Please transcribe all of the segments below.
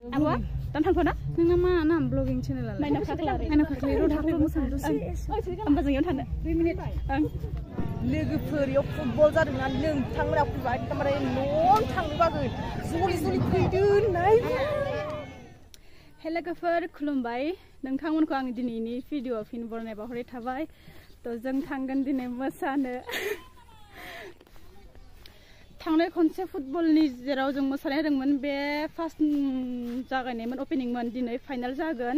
Apa? Dan hal mana? Nang nama blogging channel lah. Main apa kelari? Main apa kelari? Udah aku musim dulu sih. Apa sih yang tanda? 2 minit. लोगोफोर फुटबल जादोंना नोंथांमोना फैबाय थारमाने न'आव थांनो बागै जलि जलि फैदो होननाय लोगोफोर खुलुमबाय नोंथांमोनखौ आं दिनैनि भिडिअ फिन बरनाय बावहरनाय थाबाय थ' जों थांगोन दिनै मोसानो थांनाय खनसे फुटबलनि जेराव जों मोसानाय होदोंमोन बे फार्स्ट जागायनायमोन ओपनिंमोन दिनै फाइनाल जागोन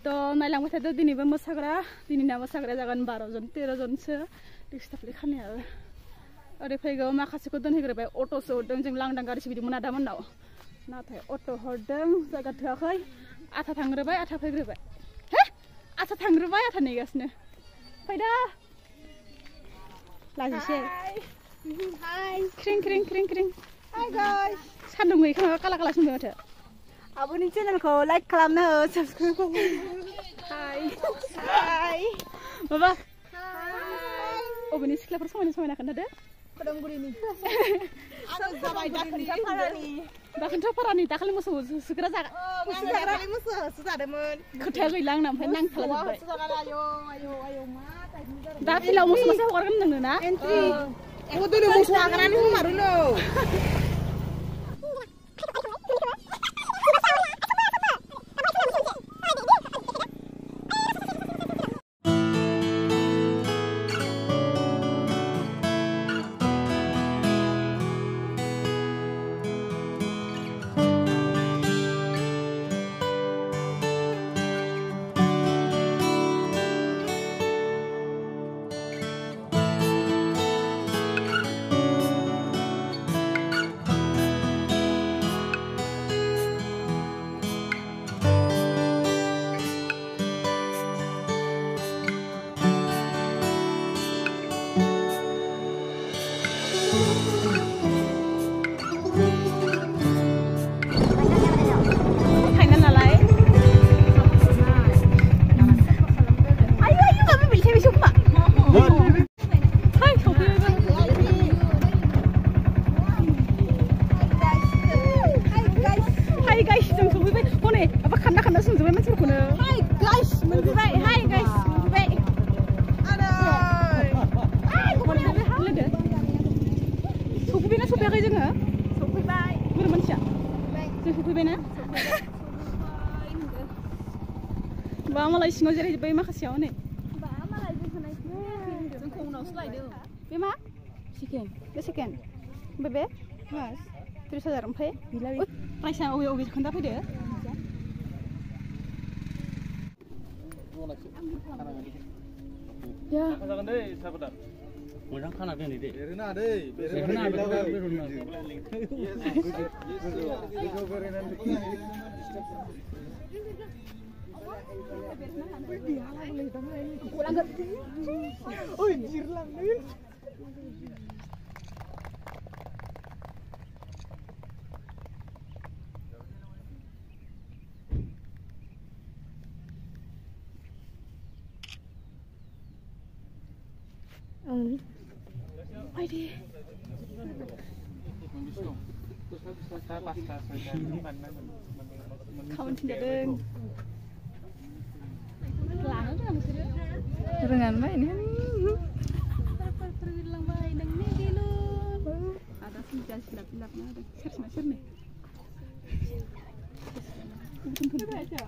थ' नायलांबाय थादो दिनैबो मोसाग्रा दिनैना मोसाग्रा जागोन 12 जन 13 जनसो डिस्टार्बलै खानाया ओरै फैगौ माखासेखौ दोनहैग्रोबाय अट'सो हरदों जों लांदां गारिसो बिदोंमोन आदामोननाव नाथाय अट' हरदों जायगा थोआखै आथा थांग्रोबाय आथा फैग्रोबाय हे आथा थांग्रोबाय आथा नेगासिनो फैदा लाजिसै हाय क्रिं क्रिं क्रिं क्रिं हाय गाइस सान्दुं गैयै खोमा काला काला सोंबाय माथो आब'नि चेनेलखौ लाइक खालामना हो साबस्क्राइब हाय हाय माबा हाय अबेनि सिख्लाफोर समायना खोन्थादो फोरोंगुरिनि आङो जाबाय दाखोन्थापारानि दाखालि मोसौ सुग्रा जागा मोसौसो जादोंमोन खोथाया गैला आंना ओमफ्राय नांथालाजोब्बाय आयौ मा दा फिलाव मोसौ मासे हगारगोन नोंनो ना एन्ट्रि दिनै मोसौ हगारनानै होमारो नो Ba malah singo jerai bai makasiयाव नै बा मालाय जोंखौ जोंखौ उनावसो लायदों बे मा सेकेन्ड बे सेकेन्ड ओमफ्राय बे फार्स्ट 30,000 ओमफ्राय प्राइसआ अबे खोन्था फैदो या जागोन दै साबदा मोजां खाना दोनै दे बेरना दै बेरना Oi, jirlangin. Aidi. Kawan tindakan. Rengan main kan? Terbilang main ini dulu. Ada senjata silap-silapnya ada. Ser nih. Coba aja.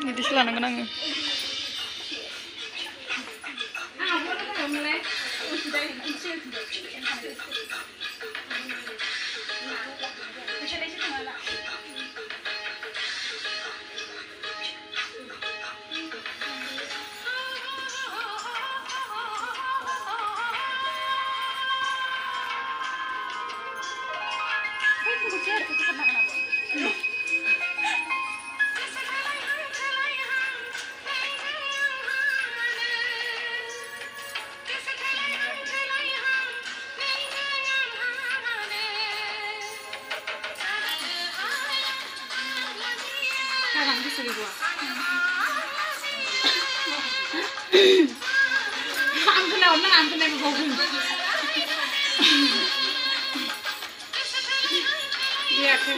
Ini selanang nang. Ang kenal nang ang kenal ko. Dia ke.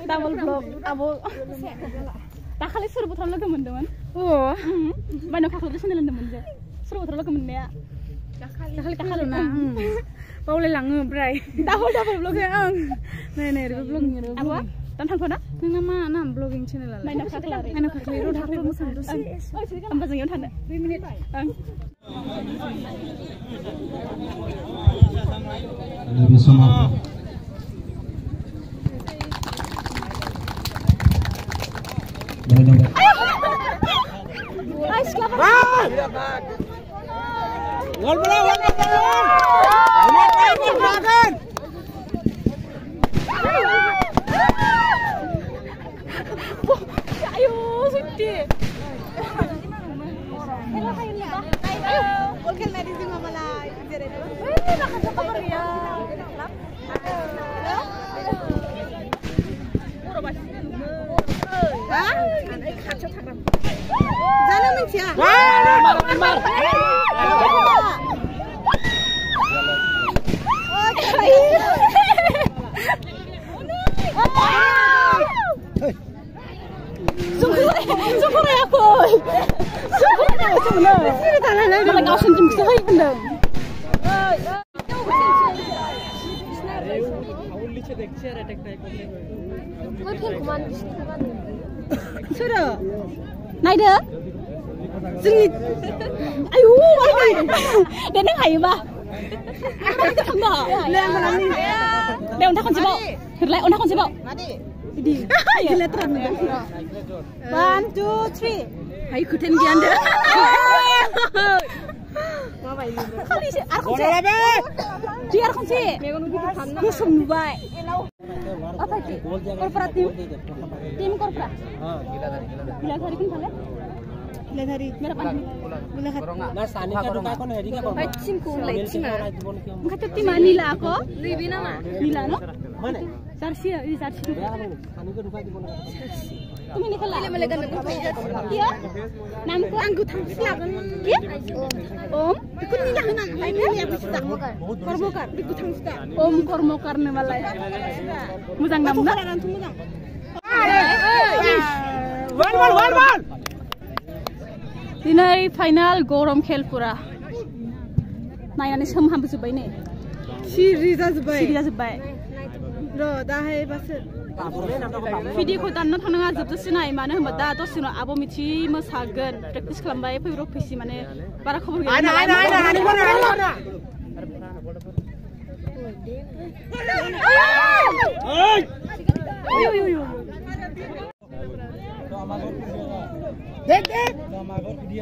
Double vlog, dah kali suruh putar lagi teman-teman. Oh, Banyak kakak itu sendiri teman aja. Suruh putar lagi teman ya. kali na. Boleh lang bray. Double vlog ya. Nih, vlogging ini. Apa? Tantan mana? Nang nama vlogging channel ala. Banyak kakak lari. Ano ka klaro thaklo mo samdo si. Ambil jangan tanda. 2 minit. Lebih semua. Ay, selamat. Wal bola. Makan. Ayo, suti. Ayo. Oke, ladies and gentlemen, jadi Nakasya ka Maria. Hah? Jangan mencia. Syukur ya aku. Kalau kau sentim kesehai bener. Sudah. Naik dah. Sengit. Ayo, dia neng ayo bah. Kita enggak. Neng mana ni? Dia udah kunci bau. Kerlai udah kunci bau. Mati. Di. Gila terang. 1, 2, 3. Ayo kuten dia anda. Kali sih, aku sih. Dia aku sih. Kusum baik. Apa itu? Korporat tim korporat. Gila hari kan kalian? Gila hari. Merah panjang. Gila hari. Mas Sani ka duka ko na hedi ka. Bacin ko lechina. Kata tim Nila ako. Libi nama. Nila no? Mana? Sarsi, ini Sarsi. Sani ka duka di bona. Tumi ni kala. Ile malaga na ko. Iya. Namku anggu tangsilakan. Iya. Om, ikut ni lang nang. Ay ni aku sudah. Kormokar, ikut tangsilah. Om Kormokar ne malay. Mudang namna. Wal. Dinai final gorom khel pura. Nainani soमहामबोजोबबाय ने. Siri जाजोबबाय. Siri जाजोबबाय. र' दाहाय बासो. भिडिअखौ दाननो थांनाङा जोबजासिनाय मानो होनबा दा दसे उनाव आब' मिथि मोसागोन प्रेक्टिस खालामबाय फैसि माने बारा खबर गैया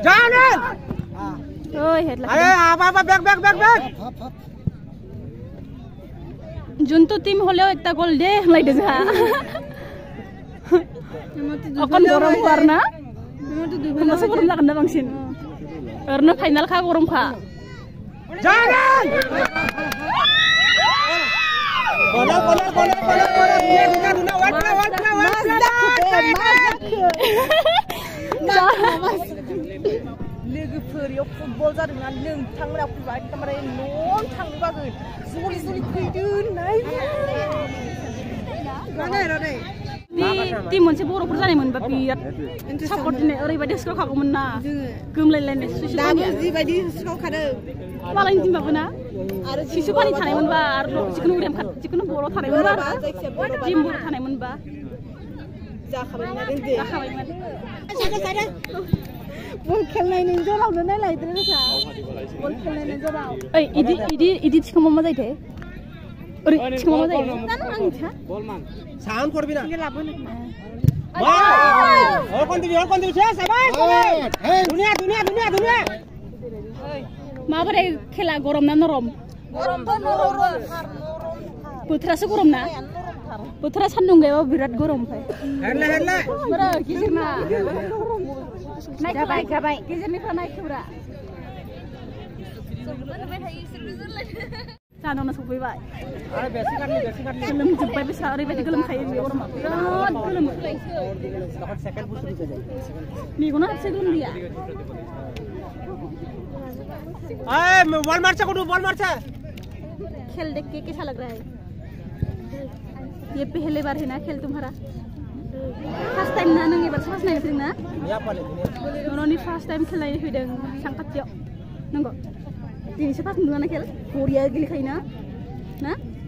Jangan. ओइ हेडला Ayo apa back. जोंतो टीम हलेও একটা গোল দে লাইদে যা अकन गरम करना मसे गरम जागोन ना बांसिन ओरनो फाइनाल खा गरम खा Jangan. Bola. लोगोफोरियाव फुटबल जादोंना नोंथांमोना फैबाय थारमाने न'आव थांनो बागै जलि फैदो नाय Tim moनसे बर'फोर जानाय मोनबा बिराद सापर्ट दिनै ओरैबायदि सिखावखागौमोन ना गोमलायलायनाय दाबो जिबायदि सिखावखादों मालायनि दिनबाबो ना आरो सिसुपानि थानाय मोनबा आरो जिखुनु बर' थानाय मोनबा टिम बर' थानाय मोनबा जाखाबायमोन बल खेलनायनि जरावनो नायलायदो रोखा बल खेलनायनि जराव ओइ इदि थिखोमा मा जायोथाय ओरै थिखोमा मा जायो जानो आं मिथिया बल मान साउन्ड करबि ना लाबोनो और कौन दिबि छे शाबाश दुनिया माबोरै खेला गरम ना नरम बोथोरासो गरम ना बोथोरा सान्दुं गैयाबा बिराद गरम ओमफ्राय हेरले बोरो गेजेरना जाबाय गेजेरनिफ्राय नायखोब्रा जानावनो सफैबाय अरे बेसी काटली गोलोमजोब्बाय बेसा ओरैबायदि गोलोमखायो बे गरमा बिराद गोलोमो सेकेन्ड बुस्थु जाय मेगना हाबसे गोलोमदैया ए बॉल मारছে खेल देख के कैसा लग रहा है ये पहले बार है ना खेल तुम्हारा फर्स्ट टाइम ना नों एबार फार्स्ट नायनो फैदों ना न'नि फार्स्ट टाइम खेल नायनो फैदों सानखाथियाव नंगौ दिनैसो फार्स्ट नुदों ना खेल बरिया गेलेखायो ना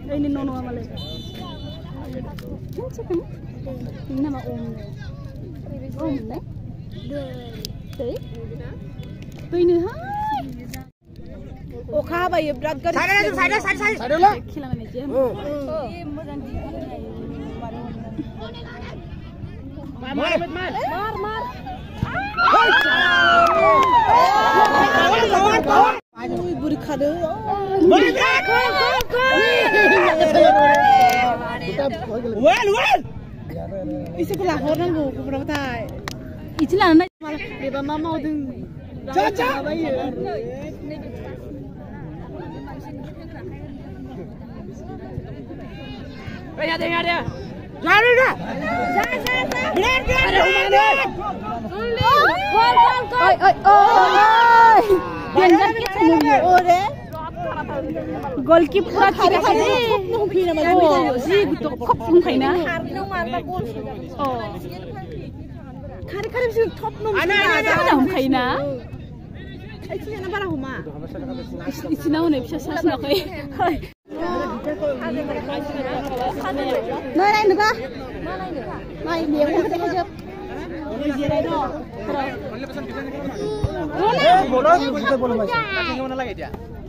ओरैनो न' नङा मालाय नोंनि नामा ओम ने दैनोहाय अखा हाबायो बिराद गाज्रि साइड खेला नायनाय जे मोजां मार बुरि खादो वेल इसोरखौ लाहरनांगौ गबराबाथाय इदि लानानै बेबा मा मावदों माबायो Ada. Jangan dah. Goalkeeper tidak ada. Sih, betul kok mungkinnya. Oh. Kari bisa top nomor. Ada mungkinnya. Isinya apa rahuma? Isinya mana bisa sasna kayak. Nơi này được à? Này miếng không có thể chưa? Người gì đây đó?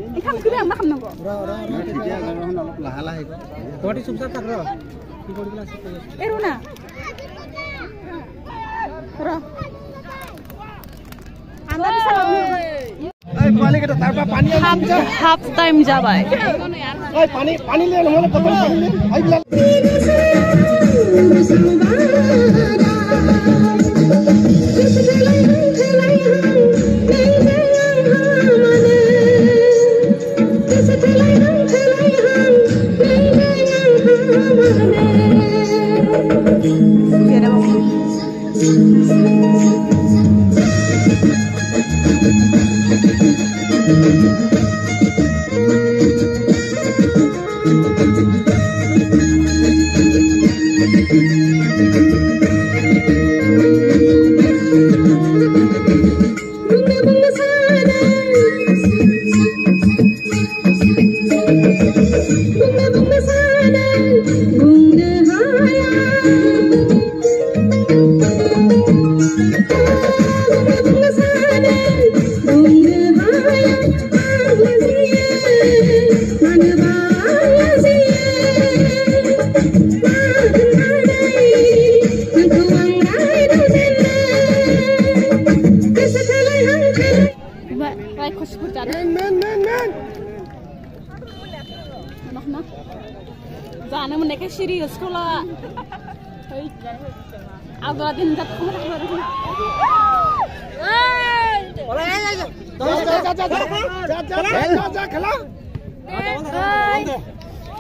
Ini kan kita yang makan nunggu. Runa. Anda bisa half time jabai. पानी ले लो पानी ले Jangan menaikkan serius kalau agak dindat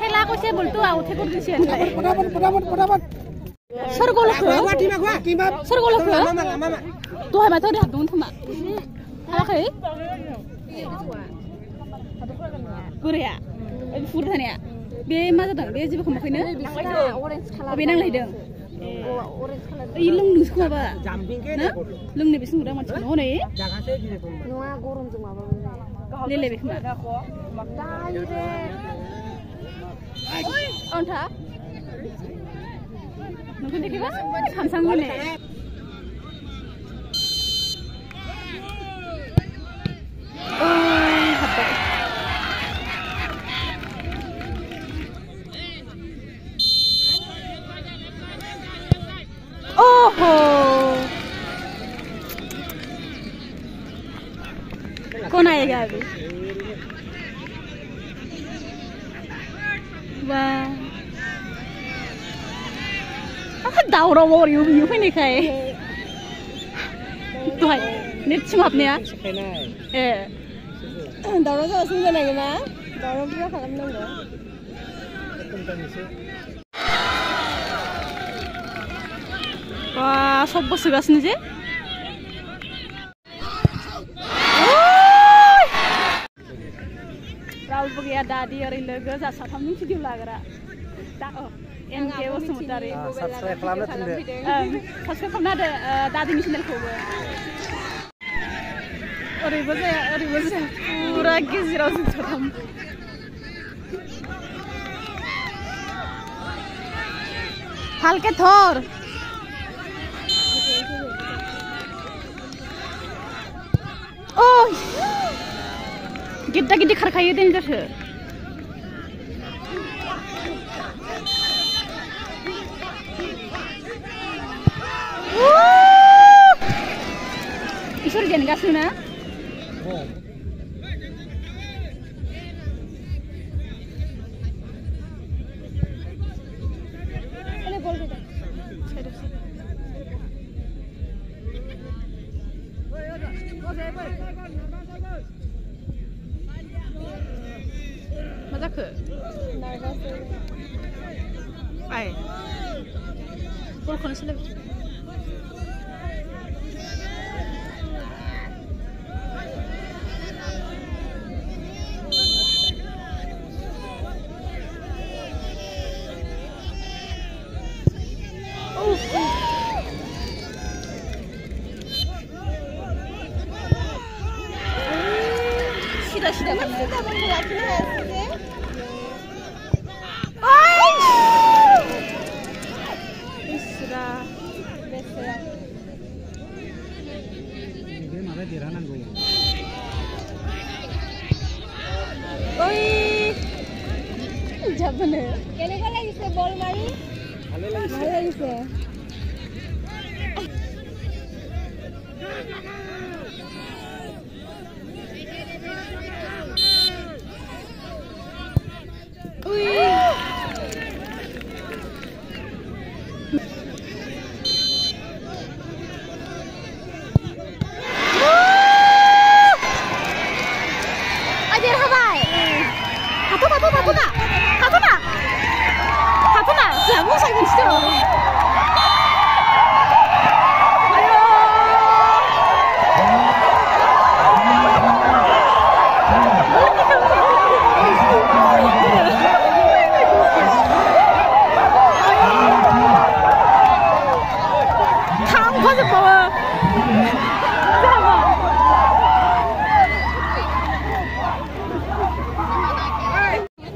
खेला को से बोलतो आउ थे कर दिसिन फटाफट सरगोल तो है माथो रे हादों थमा हाखै गुरिया फुर थानिया बे मा जादों बे जेबो खालामाखैनो बे नांलायदों ओइ लोंनोसो खोमाबा ना लोंनो बेसे नुदों मानसिखौ हनै नङा गरमजों माबा लेलेबे खोमा अन्था नोंखौ देखेबा खामसां होने कौन आएगा अभी वाह दावराव ओरैबो बियो फैनायखाय दहाय नेट सिम हाबनाया ए दावराव जाबासो मोजां नांगोन ना दावराव बुरजा खालामनांगौ wah सबबो सोगासिनो जे रावबो गैया दादि ओरै लोगो जा साथामजों भिडिअ लाग्रा दा एनके बसुमतारी साबस्क्राइब खालामनो थिनदो साबस्क्राइब खालामना होदो दादिनि चेनेलखौबो ओरैबो जाया पुरा गेजेराव जों साथाम हालके थर गिद्दा गिद्दि खारखायो देन्जारसो इसोर जेनगासिनो ना मा जाखो आइ बलखौनो सोलाय 시다 যাবনে কেনেকুৱা লাগিছে বল মাৰি ভালে লাগিছে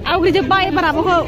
Awalnya bayi berapa kok?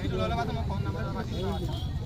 Ini dulu lah, kata mau phone number apa sih?